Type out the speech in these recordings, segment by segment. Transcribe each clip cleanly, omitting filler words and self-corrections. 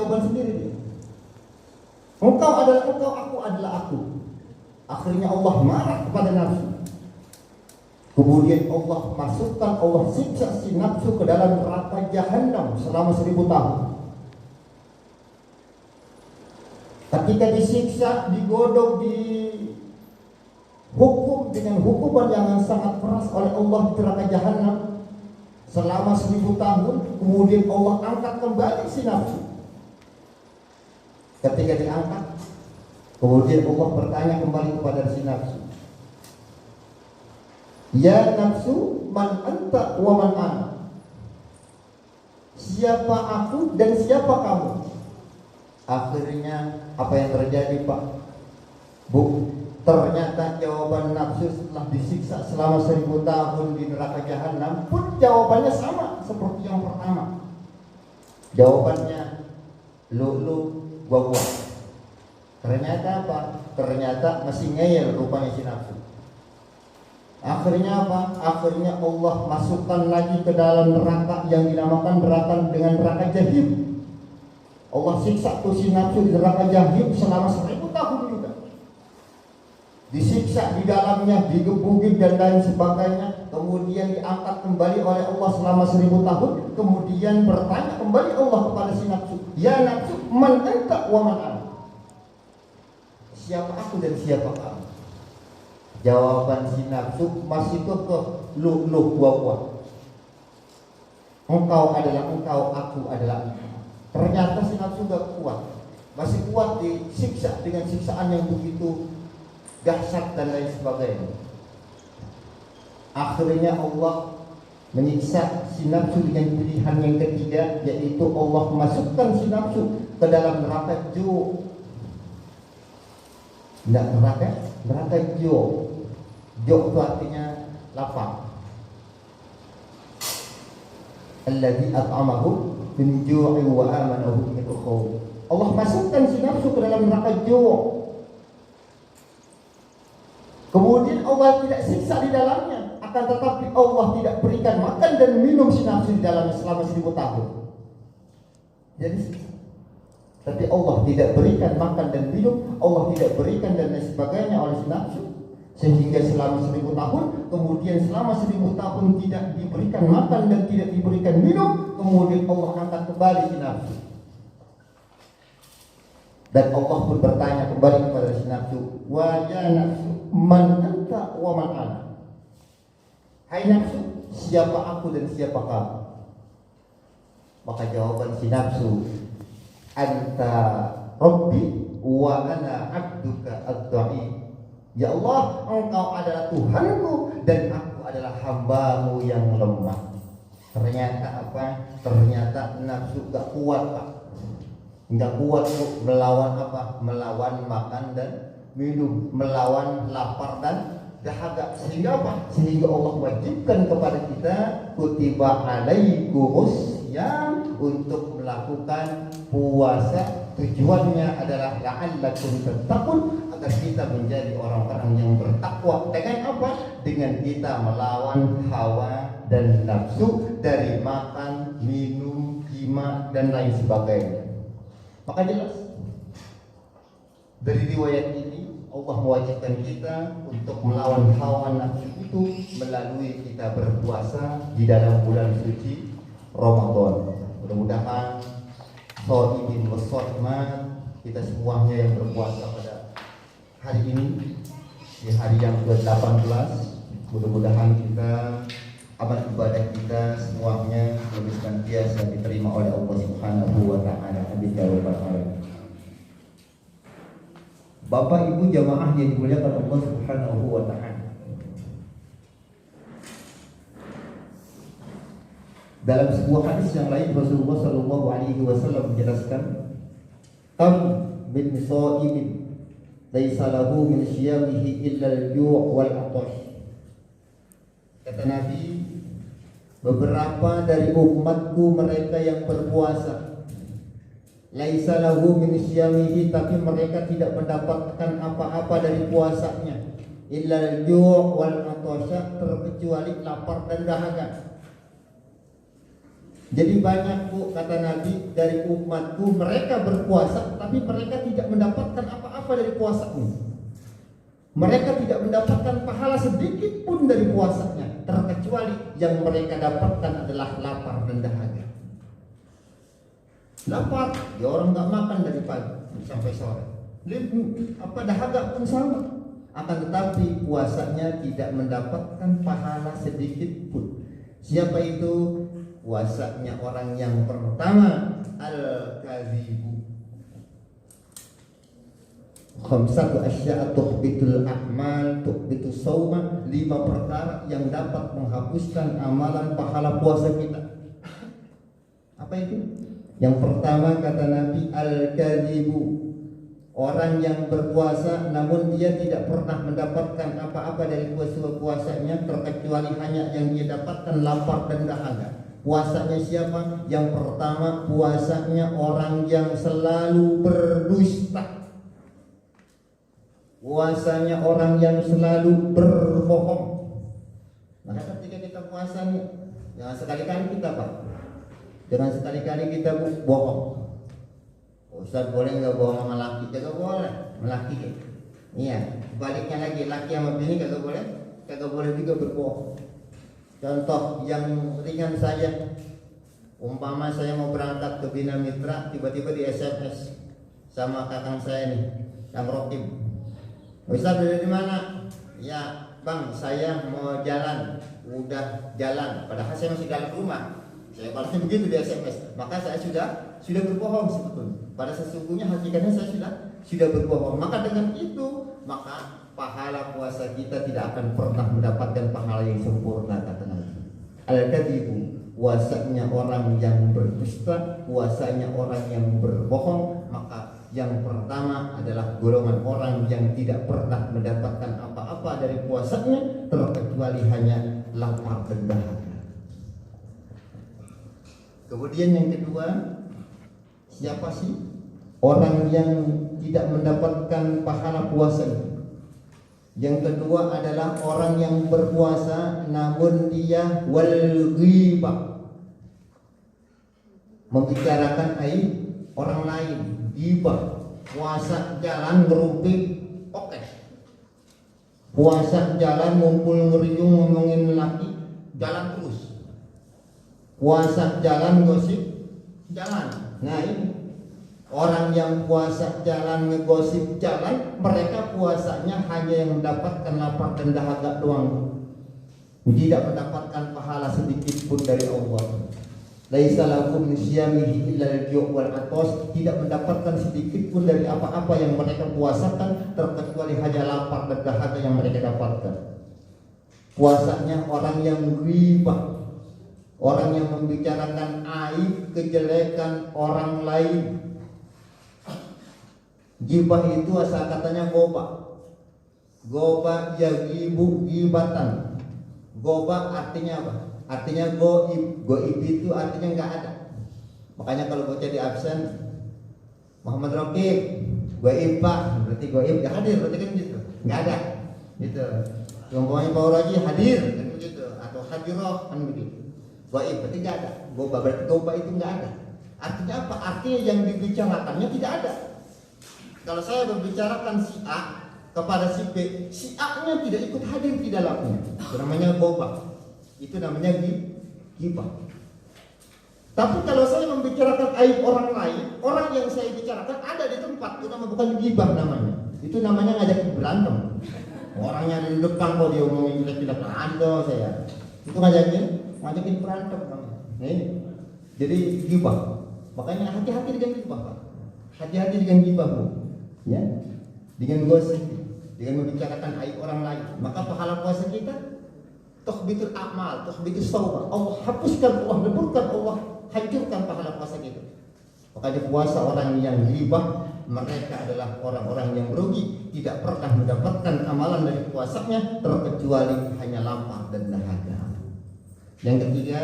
jawaban sendiri dia. Engkau adalah engkau, aku adalah aku. Akhirnya Allah marah kepada nafsu. Kemudian Allah masukkan, Allah siksa si nafsu ke dalam neraka jahanam selama 1000 tahun. Ketika disiksa, digodok, dihukum dengan hukuman yang sangat keras oleh Allah di neraka jahanam selama 1000 tahun, kemudian Allah angkat kembali si nafsu. Ketika diangkat, kemudian Allah bertanya kembali kepada si nafsu, ya nafsu, man anta wa man ana. Siapa aku dan siapa kamu? Akhirnya apa yang terjadi, Pak? Bu, ternyata jawaban nafsu setelah disiksa selama 1000 tahun di neraka jahanam pun jawabannya sama seperti yang pertama. Jawabannya lu gua. Ternyata apa? Ternyata masih ngeyel rupanya si nafsu. Akhirnya apa? Akhirnya Allah masukkan lagi ke dalam neraka yang dinamakan neraka dengan neraka jahim. Allah siksa tuh si nafsu di neraka jahim selama 1000 tahun juga. Disiksa di dalamnya, digebukin dan lain sebagainya. Kemudian diangkat kembali oleh Allah selama 1000 tahun. Kemudian bertanya kembali Allah kepada si nafsu, ya nafsu, man anta wa man ana. Siapa aku dan siapa kamu? Jawaban si nafsu masih kekeh, lu gua. Engkau adalah engkau, aku adalah engkau. Ternyata si nafsu gak kuat, masih kuat disiksa dengan siksaan yang begitu dahsyat dan lain sebagainya. Akhirnya Allah menyiksa si nafsu dengan pilihan yang ketiga, yaitu Allah masukkan si nafsu ke dalam neraka ju. Neraka ju. Ju itu artinya lapar. Alladzi at'amahu min ju'in wa amanahu min khawf. Allah masukkan si nafsu ke dalam neraka ju. Kemudian Allah tidak siksa di dalamnya, akan tetapi Allah tidak berikan makan dan minum si nafsu di dalamnya selama 1000 tahun. Jadi, tapi Allah tidak berikan makan dan minum, Allah tidak berikan dan lain sebagainya oleh si nafsu, sehingga selama 1000 tahun, kemudian selama 1000 tahun tidak diberikan makan dan tidak diberikan minum, kemudian Allah angkat kembali si nafsu. Dan Allah pun bertanya kembali kepada si nafsu, wa ya nafsu, man anta wa man ana. Hai nafsu, siapa aku dan siapa kamu? Maka jawaban si nafsu, anta rabbi wa ana abduka ad-dhaif. Ya Allah, engkau adalah Tuhanku dan aku adalah hambamu yang lemah. Ternyata apa? Ternyata nafsu gak kuat, Pak. Nggak kuat untuk melawan apa? Melawan makan dan minum, melawan lapar dan dahaga. Sehingga apa? Sehingga Allah wajibkan kepada kita kutiba alaikumus yang untuk melakukan puasa. Tujuannya adalah la'allakum tattaqun, agar kita menjadi orang-orang yang bertakwa. Dengan apa? Dengan kita melawan hawa dan nafsu dari makan, minum, jima dan lain sebagainya. Maka jelas dari riwayat ini Allah mewajibkan kita untuk melawan hawa nafsu itu melalui kita berpuasa di dalam bulan suci Ramadan. Mudah-mudahan shaimin wassaimat, kita semuanya yang berpuasa pada hari ini, di hari yang ke-18, mudah-mudahan kita amal ibadah kita semuanya lebih senantiasa diterima oleh Allah Subhanahu wa taala. Amin ya rabbal alamin. Bapak Ibu jamaah yang dimuliakan Allah Subhanahu wa taala. Dalam sebuah hadis yang lain Rasulullah sallallahu alaihi wasallam menjelaskan, "Kam min shaimin laisa lahu min siyamihi illa al-ju' wal 'atash." Kata Nabi, beberapa dari umatku mereka yang berpuasa, laisa lahu min siyamihi, tapi mereka tidak mendapatkan apa-apa dari puasanya, illa al-ju' wal 'atasha, terkecuali lapar dan dahaga. Jadi banyak bu, kata Nabi, dari umatku mereka berpuasa tapi mereka tidak mendapatkan apa-apa dari puasanya. Mereka tidak mendapatkan pahala sedikit pun dari puasanya, terkecuali yang mereka dapatkan adalah lapar dan dahaga. Lapar, ya orang nggak makan dari pagi sampai sore. Dahaga pun sama. Akan tetapi puasanya tidak mendapatkan pahala sedikit pun. Siapa itu? Puasanya orang yang pertama, al-kadzibu. Khamsatu asya'a tuhbitul a'mal tuhbitu sawma, 5 perkara yang dapat menghapuskan amalan pahala puasa kita. Apa itu? Yang pertama kata Nabi, al-kadzibu, orang yang berpuasa namun dia tidak pernah mendapatkan apa-apa dari puasanya terkecuali hanya yang dia dapatkan lapar dan dahaga. Puasanya siapa? Yang pertama, puasanya orang yang selalu berdusta. Puasanya orang yang selalu berbohong. Maka ketika kita puasa nih, jangan sekali-kali kita Pak, jangan sekali-kali kita bohong. Ustaz boleh nggak bohong sama laki? Kagak boleh, laki. Iya, baliknya lagi, laki sama bini kagak boleh juga berbohong. Contoh yang ringan saja, umpama saya mau berangkat ke Bina Mitra, tiba-tiba di SMS sama kakang saya nih, Kang Rokim. Ustaz dari mana? Ya bang, saya mau jalan. Udah jalan, padahal saya masih dalam rumah. Saya balasnya begitu di SMS. Maka saya sudah berbohong sebetulnya. Pada sesungguhnya hakikatnya saya sudah berbohong. Maka dengan itu, maka pahala puasa kita tidak akan pernah mendapatkan pahala yang sempurna, kata Nabi. Al-kadzibu, puasanya orang yang berdusta, puasanya orang yang berbohong. Maka yang pertama adalah golongan orang yang tidak pernah mendapatkan apa-apa dari puasanya terkecuali hanya lapar dan dahaga. Kemudian yang kedua, siapa sih orang yang tidak mendapatkan pahala puasanya? Yang kedua adalah orang yang berpuasa namun dia wal ghibah, membicarakan aib orang lain. Ghibah, puasa jalan ngerupik oke, puasa jalan ngumpul ngeriung ngomongin laki, jalan terus. Puasa jalan gosip jalan. Nah ini orang yang puasa jalan ngegosip jalan, mereka puasanya hanya yang mendapatkan lapar dan dahaga doang, tidak mendapatkan pahala sedikit pun dari Allah. Laisa lahum min siyamihi illa al-ju' wal 'athas, tidak mendapatkan sedikit pun dari apa-apa yang mereka puasakan terkecuali hanya lapar dan dahaga yang mereka dapatkan. Puasanya orang yang ghibah, orang yang membicarakan aib kejelekan orang lain. Ghibah itu asal katanya goba. Goba yagibu gibatan. Goba artinya apa? Artinya goib. Goib itu artinya nggak ada. Makanya kalau baca di absen Muhammad Rokib goib pak, berarti goib nggak hadir, berarti kan gitu, nggak ada gitu. Umpamanya Pak Raji hadir kan begitu, atau hadiroh kan begitu. Goib berarti nggak ada. Goba berarti goba itu nggak ada. Artinya apa? Artinya yang dibicarakannya tidak ada. Kalau saya membicarakan si A kepada si B, si A-nya tidak ikut hadir di dalamnya. Itu namanya goba. Itu namanya ghibah. Tapi kalau saya membicarakan aib orang lain, orang yang saya bicarakan ada di tempat, itu namanya bukan ghibah namanya. Itu namanya ngajak berantem. Orangnya di depan kok dia ngomongin jelek-jelek, anda saya. Itu ngajakin berantem namanya. Nah, jadi ghibah. Makanya hati-hati dengan ghibah, Pak. Hati-hati dengan ghibah, Bu. Ya. Dengan gosip, dengan membicarakan aib orang lain, maka pahala puasa kita tuhbitul a'mal, tuhbitus shawma. Allah hapuskan, Allah leburkan, Allah hancurkan pahala puasa kita. Makanya puasa orang yang ghibah, mereka adalah orang-orang yang merugi, tidak pernah mendapatkan amalan dari puasanya terkecuali hanya lapar dan dahaga. Yang ketiga,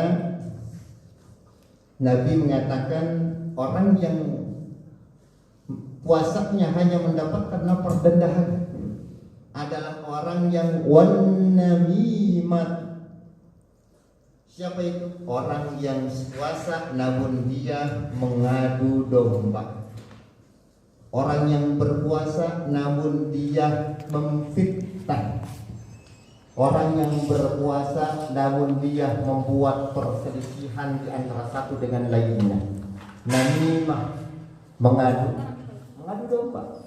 Nabi mengatakan orang yang puasanya hanya mendapatkan lapar dan dahaga adalah orang yang wan namimat. Siapa itu? Orang yang puasa namun dia mengadu domba. Orang yang berpuasa namun dia memfitnah. Orang yang berpuasa namun dia membuat perselisihan di antara satu dengan lainnya. Namimah, mengadu domba,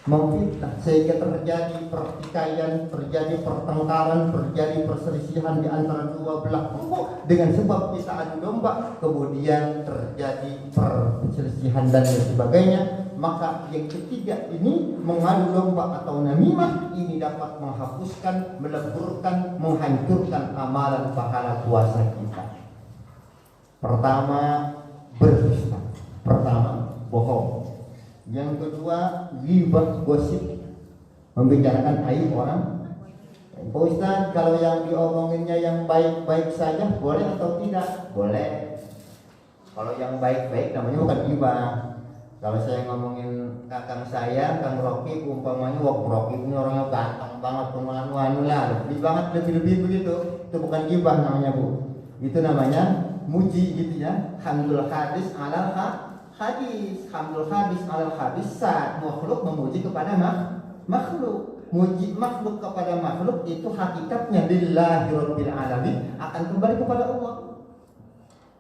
memfitnah, sehingga terjadi pertikaian, terjadi pertengkaran, terjadi perselisihan di antara dua belah kelompok dengan sebab kita adu domba, kemudian terjadi perselisihan dan sebagainya. Maka yang ketiga ini, mengadu domba atau namimah, ini dapat menghapuskan, meleburkan, menghancurkan amalan pahala puasa kita. Pertama, berdusta. Pertama, bohong. Yang kedua, ghibah, gosip, membicarakan aib orang. Pak Ustaz, kalau yang diomonginnya yang baik-baik saja boleh atau tidak? Boleh. Kalau yang baik-baik namanya bukan ghibah. Kalau saya ngomongin kakang saya, Kang Rocky, umpamanya wah Rocky ini orangnya ganteng banget, pemanu lah, lebih banget, lebih begitu. Itu bukan ghibah namanya, Bu. Itu namanya muji gitu ya. Hamdul hadis alal hadis, hamdul hadis alal hadis, saat makhluk memuji kepada makhluk. Muji makhluk kepada makhluk itu hakikatnya lillahi rabbil alamin, akan kembali kepada Allah.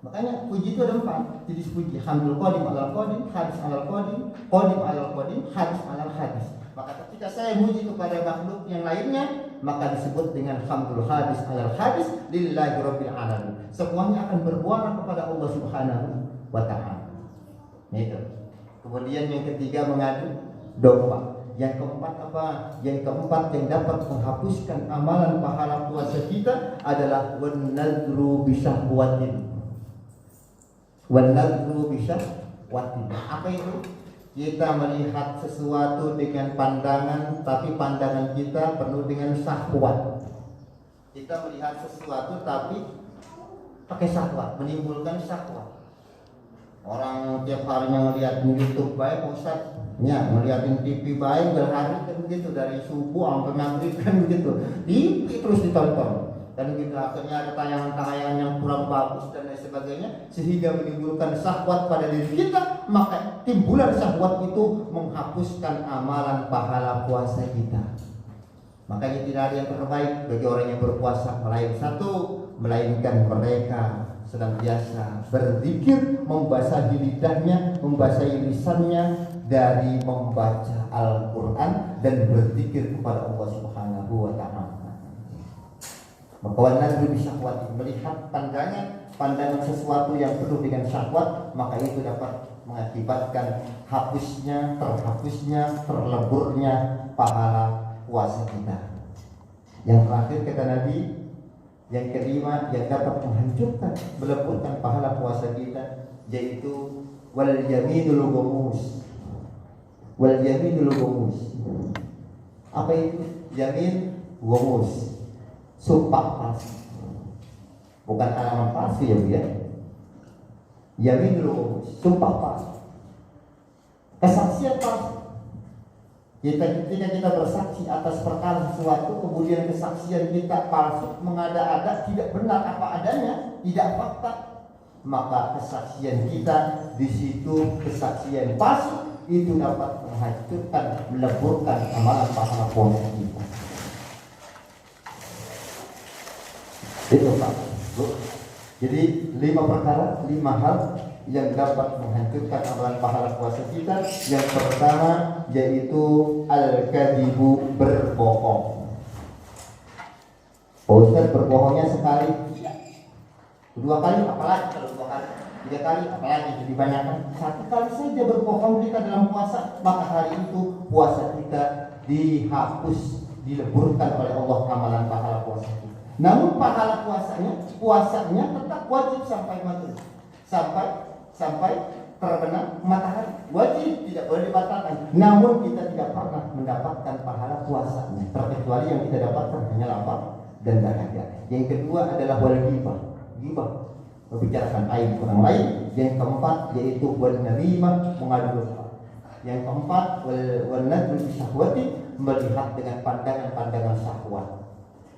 Makanya puji itu ada 4 jenis puji. Hamdul qadim alal qadim, hadis alal qadim alal qadim, hadis alal hadis. Maka ketika saya muji kepada makhluk yang lainnya, maka disebut dengan hamdul hadis alal hadis lillahi rabbil alamin. Semuanya akan bermuara kepada Allah Subhanahu wa taala. Itu. Kemudian yang ketiga, mengadu domba. Yang keempat apa? Yang keempat yang dapat menghapuskan amalan pahala puasa kita adalah wanadru bisyahwatin. Wanadru bisyahwatin. Apa itu? Kita melihat sesuatu dengan pandangan, tapi pandangan kita penuh dengan syahwat. Kita melihat sesuatu tapi pakai syahwat, menimbulkan syahwat. Orang tiap harinya ngeliat YouTube baik, Ustaz, ya ngeliatin TV baik berhari kan begitu, dari subuh sampai maghrib kan begitu, TV terus ditonton. Dan kita akhirnya ada tayangan-tayangan yang kurang bagus dan lain sebagainya, sehingga menimbulkan syahwat pada diri kita. Maka timbulan syahwat itu menghapuskan amalan pahala puasa kita. Makanya tidak ada yang terbaik bagi orang yang berpuasa melainkan mereka senantiasa berzikir, membasahi lidahnya, membasahi lisannya dari membaca Al-Quran dan berzikir kepada Allah Subhanahu wa ta'ala. Maka wanadru bisyahwati, melihat pandangan sesuatu yang penuh dengan syahwat, maka itu dapat mengakibatkan terhapusnya, terleburnya pahala puasa kita. Yang terakhir kata Nabi, yang kelima yang dapat menghancurkan, meleburkan pahala puasa kita, yaitu wal yaminul ghamus. Wal yaminul ghamus. Apa itu? Yamin ghamus. Sumpah palsu. Bukan alamat palsu ya, Bu ya. Yaminul ghamus, sumpah palsu. Kesaksian palsu. Ketika kita bersaksi atas perkara sesuatu, kemudian kesaksian kita palsu, mengada-ada, tidak benar apa adanya, tidak fakta, maka kesaksian kita di situ kesaksian palsu itu dapat menghancurkan, meleburkan amalan pahala puasa kita. Itu Pak. Jadi 5 perkara, 5 hal yang dapat menghancurkan amalan pahala puasa kita. Yang pertama yaitu al-kadibu, berbohong. Ustaz, berbohongnya sekali, 2 kali, apalagi kalau 2 kali, 3 kali, apalagi jadi banyakkan. 1 kali saja berbohong kita dalam puasa, maka hari itu puasa kita dihapus, dileburkan oleh Allah amalan pahala puasa kita. Namun pahala puasanya tetap wajib sampai maghrib, sampai terbenam matahari, wajib, tidak boleh dibatalkan. Namun kita tidak pernah mendapatkan pahala puasanya, terkecuali yang kita dapatkan hanya lapar dan dahaga. Yang kedua adalah wal ghibah, membicarakan aib orang lain. Yang keempat yaitu wal namimah, mengadu domba. Yang keempat wal nadru bisyahwati, melihat dengan pandangan syahwat.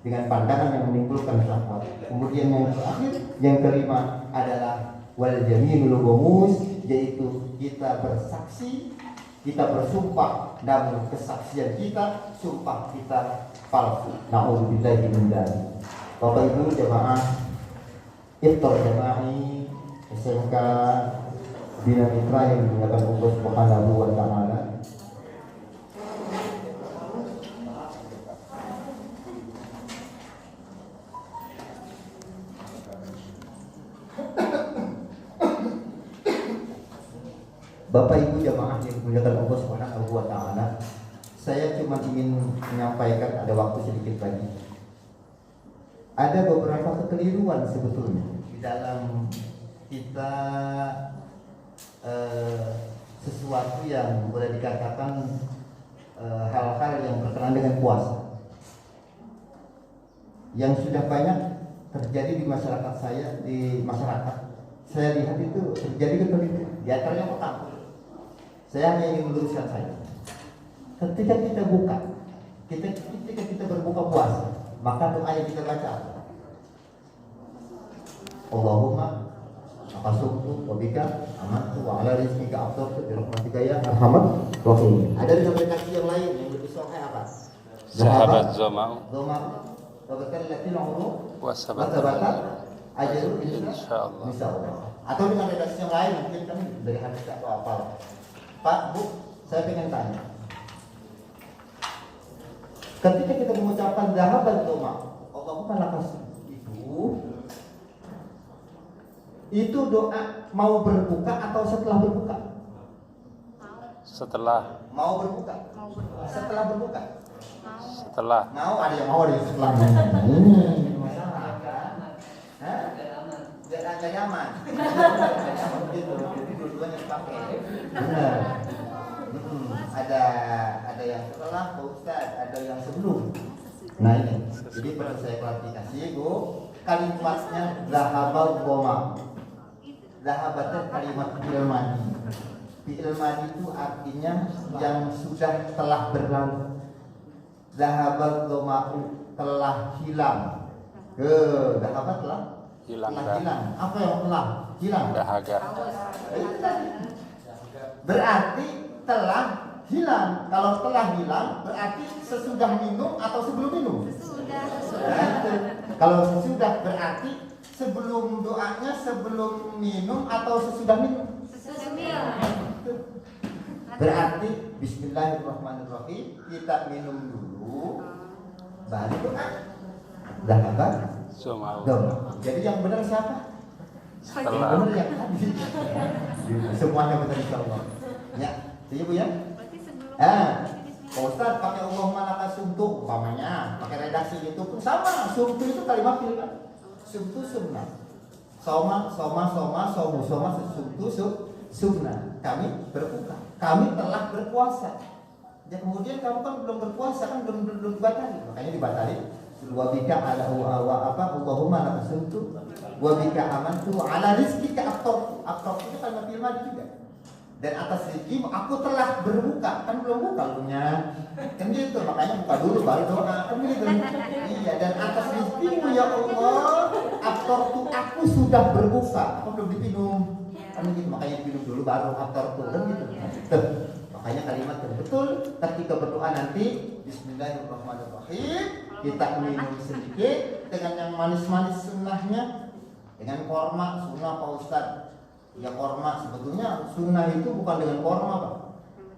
dengan pandangan yang menimbulkan syahwat. Kemudian yang terakhir, yang kelima adalah wal yaminul ghamus, yaitu kita bersaksi, kita bersumpah, namun kesaksian kita, sumpah kita palsu. Na'udzubillahi min dzalik. Bapak Ibu jamaah iftar jama'i SMK Bina Mitra yang dimuliakan Allah Subhanahu wa taala. Bapak Ibu jamaah yang dimuliakan Allah Subhanahu wa taala, saya cuma ingin menyampaikan, ada waktu sedikit lagi. Ada beberapa kekeliruan sebetulnya di dalam kita sesuatu yang boleh dikatakan hal-hal yang berkenaan dengan puasa, yang sudah banyak terjadi di masyarakat saya lihat itu terjadi kekeliruan. Di antaranya pertama, saya hanya ingin meluruskan saya. Ketika kita berbuka puasa, maka doa yang kita baca, Allahumma aqasumtu wa bika amantu wa ala rizqika aftartu bi rahmatika ya arhamar rahimin. Ada dalam redaksi yang lain yang lebih sahih apa? Zahabat zama'u wa bakallatil umru wa sabata ajaru insyaallah. Atau dengan redaksi yang lain mungkin kan dari hadis atau apa. Pak, Bu, saya ingin tanya. Ketika kita mengucapkan zahabat zama'u, Allahumma lakas itu doa mau berbuka atau setelah berbuka? Setelah. Mau berbuka? Setelah berbuka? Setelah. Mau, ada yang mau, ada yang setelah. Ini masalah kan? Hah? Gak nyaman. Gitu. Jadi dua-duanya dipakai. Benar. Ada yang setelah, Pak Ustaz, ada yang sebelum. Nah ini, jadi perlu saya klarifikasi, Bu. Kalimatnya zahabal goma. Zahabatnya kalimat fi'il madhi. Fi'il madhi itu artinya yang sudah telah berlalu. Zahabal goma telah hilang. Zahabat telah hilang. Apa yang telah hilang? Dahaga. Berarti telah hilang. Kalau telah hilang berarti sesudah minum atau sebelum minum? Kalau sesudah berarti sebelum doanya, sebelum minum atau sesudah minum? Berarti bismillahirrahmanirrahim, kita minum dulu baru doa. Zahabat zama'u. Jadi yang benar siapa? Setelah. Yang benar yang tadi. Semuanya benar insyaallah. Ya, iya Bu ya? Pak Ustaz pakai Allahumma lakas sumtu umpamanya, pakai redaksi itu pun sama. Sumtu itu kalimat pilihan. Sumtu sunnah. Soma sumtu sunnah. Kami berbuka. Kami telah berpuasa. Ya kemudian kamu kan belum berpuasa, kan belum dibatali. Makanya dibatali. Wa bika ala Allahumma lakas sumtu wa bika amantu ala rizqika aftartu. Aftartu itu kalimat pilihan juga. Dan atas rezekimu aku telah berbuka, kan belum buka lunya, kan gitu, makanya buka dulu baru doa, kan gitu. Iya, dan atas rezekimu ya Allah, aftartu aku sudah berbuka, aku belum diminum, kan gitu, makanya diminum dulu baru aftartu, kan gitu. Makanya kalimat yang betul ketika berdoa nanti, bismillahirrahmanirrahim, kita minum sedikit dengan yang manis-manis sunnahnya, dengan korma sunnah Pak Ustaz. Ya korma sebetulnya sunnah itu bukan dengan korma Pak.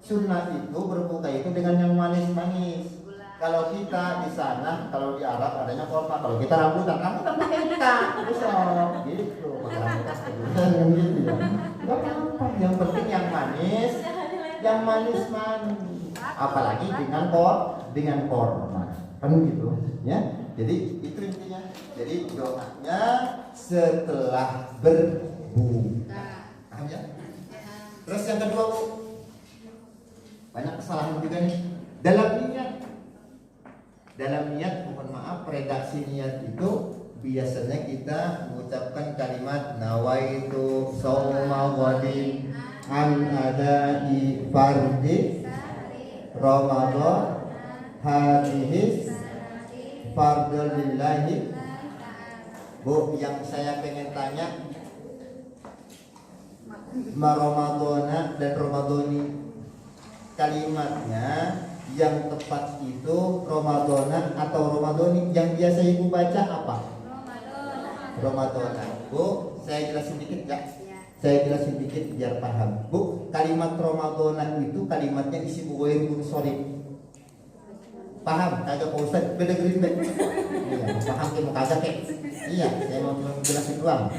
Sunnah itu berbuka itu dengan yang manis-manis. Kalau kita di sana, kalau di Arab adanya korma. Kalau kita rambutan pakai kita, besok gitu. Rambutan gitu ya. Gak apa-apa. Yang penting yang manis, yang manis-manis. Apalagi dengan korma, kan gitu ya. Jadi itu intinya. Jadi doanya setelah berbuka. Paham ya? Terus yang kedua Bu, banyak kesalahan juga nih dalam niat, mohon maaf, redaksi niat itu biasanya kita mengucapkan kalimat nawaitu shauma ghadin an adai fardhi Ramadan hadhihi fardhu lillahi. Bu, yang saya pengen tanya, Ramadhana dan Ramadhani, kalimatnya yang tepat itu Ramadhana atau Ramadhani? Yang biasa ibu baca apa? Ramadhana. Bu, saya jelasin dikit ya. Saya jelasin dikit biar paham. Bu, kalimat Ramadhana itu kalimatnya isi buwain sorry. Paham? Kagak Pak Ustaz, beda green bag. Iya, paham ke mau kagak kek? Iya, saya mau jelasin doang.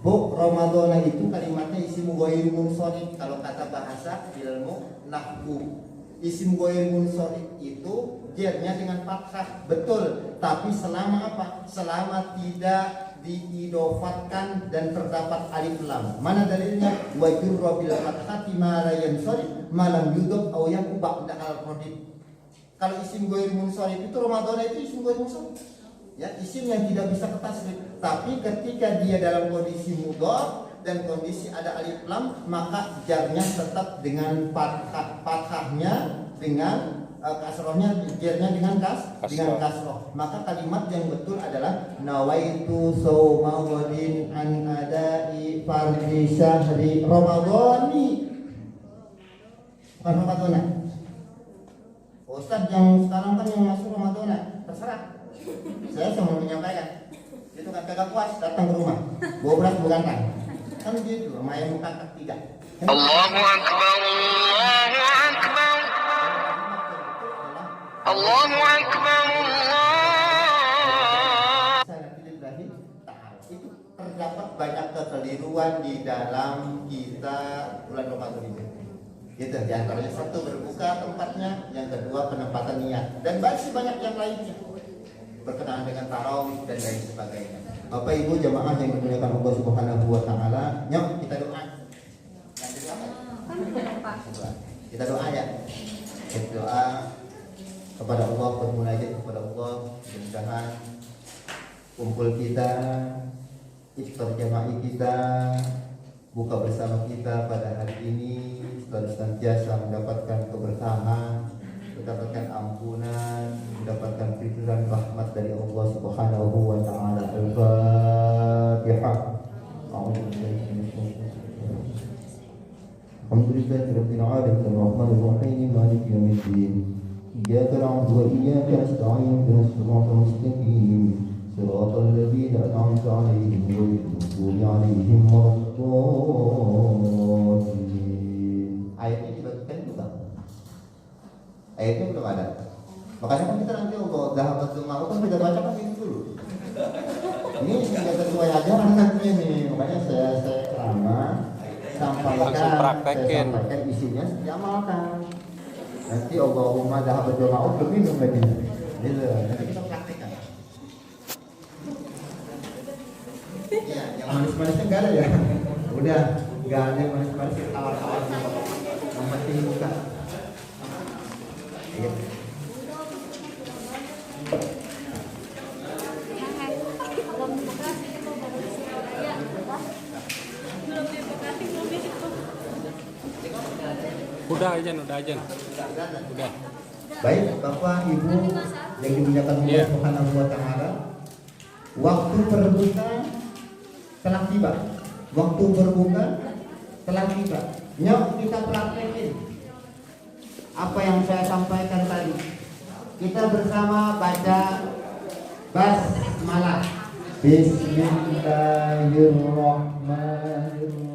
Bu, Ramadhana itu kalimatnya isim ghair munsharif. Kalau kata bahasa ilmu nahwu, isim ghair munsharif itu jernya dengan fathah, betul. Tapi selama apa? Selama tidak diidofatkan dan terdapat alif lam. Mana dalilnya? Wa jurra bil fathati ma la yansharif ma lam yudaf aw yakub ba'da al-qadib. Kalau isim ghair munsharif itu Ramadhana itu isim ghair munsharif. Ya, isim yang tidak bisa ketasrif. Tapi ketika dia dalam kondisi mudhaf dan kondisi ada alif lam, maka jarnya tetap dengan fathahnya dengan kasrohnya, jarnya dengan kasroh. Maka kalimat yang betul adalah nawaitu shauma ghadin an ada'i fardhi syahri ramadhani. Bukan Ramadhana. Ustaz yang sekarang kan yang masuk Ramadhana, terserah. Saya cuma menyampaikan. Itu kan kagak puas datang ke rumah, bawa beras bukan kan? Kan gitu, sama yang muka ketiga. Allahu Akbar, Allahu Akbar, Allahu Akbar, Itu terdapat banyak kekeliruan di dalam kita bulan Ramadan ini. Gitu, di antaranya satu berbuka tempatnya, yang kedua penempatan niat, dan masih banyak yang lainnya berkenaan dengan tarawih dan lain sebagainya. Bapak Ibu jamaah yang dimuliakan Allah Subhanahu wa taala, yuk kita doa. Kita doa ya. Kita doa kepada Allah, bermunajat kepada Allah, mudah-mudahan kumpul kita, iftar jamaah kita, buka bersama kita pada hari ini selalu senantiasa mendapatkan keberkahan, mendapatkan ampunan, mendapatkan fitrah rahmat dari Allah Subhanahu wa taala. Al-Fatihah. Alhamdulillahirabbil alamin arrahmanir rahim maliki yaumiddin. Iyyaka na'budu wa iyyaka nasta'in ihdinas siratal mustaqim. Siratal ladzina an'amta 'alaihim ghairil maghdubi 'alaihim waladdallin. Ayatnya dibacakan juga. Ayatnya belum ada. Makanya kan kita nanti dahabat mau kan kita baca kan ini dulu. Ini sudah sesuai aja kan nanti nih. Makanya saya ceramah sampaikan isinya, diamalkan. Nanti Allahumma dahabat mau belum minum lagi. Gitu. Nanti kita praktekkan. Iya, yang manis-manisnya enggak ada ya. Udah, enggak ada yang manis-manis, tawar-tawar. Yang penting buka. Iya. Udah aja. Baik, Bapak Ibu yang dimuliakan Allah Subhanahu wa taala, waktu berbuka telah tiba. Waktu berbuka telah tiba. Yuk kita praktekin apa yang saya sampaikan tadi. Kita bersama baca basmalah. Bismillahirrahmanirrahim.